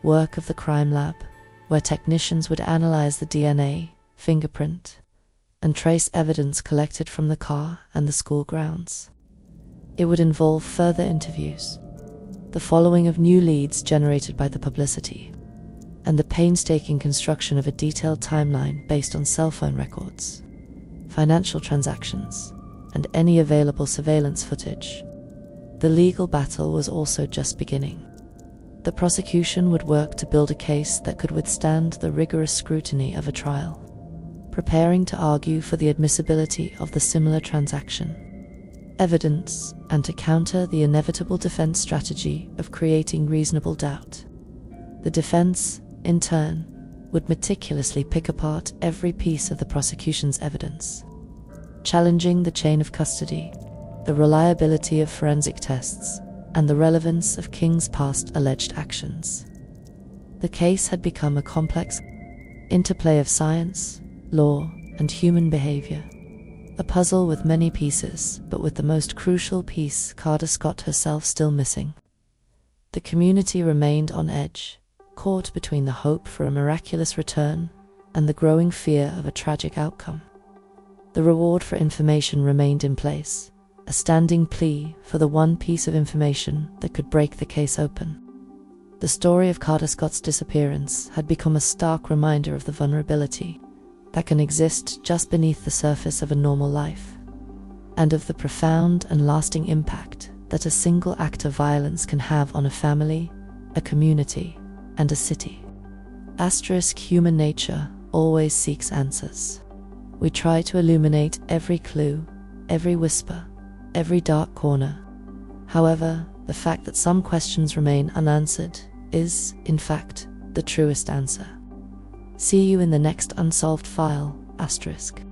work of the crime lab, where technicians would analyze the DNA, fingerprint, and trace evidence collected from the car and the school grounds. It would involve further interviews, the following of new leads generated by the publicity, and the painstaking construction of a detailed timeline based on cell phone records, financial transactions, and any available surveillance footage. The legal battle was also just beginning. The prosecution would work to build a case that could withstand the rigorous scrutiny of a trial, preparing to argue for the admissibility of the similar transaction evidence and to counter the inevitable defense strategy of creating reasonable doubt. The defense, in turn, would meticulously pick apart every piece of the prosecution's evidence, challenging the chain of custody, the reliability of forensic tests, and the relevance of King's past alleged actions. The case had become a complex interplay of science, law, and human behavior, a puzzle with many pieces, but with the most crucial piece, Kada Scott herself, still missing. The community remained on edge, caught between the hope for a miraculous return and the growing fear of a tragic outcome. The reward for information remained in place, a standing plea for the one piece of information that could break the case open. The story of Kada Scott's disappearance had become a stark reminder of the vulnerability that can exist just beneath the surface of a normal life, and of the profound and lasting impact that a single act of violence can have on a family, a community, and a city. Human nature always seeks answers. We try to illuminate every clue, every whisper, every dark corner. However, the fact that some questions remain unanswered is, in fact, the truest answer. See you in the next unsolved file, *.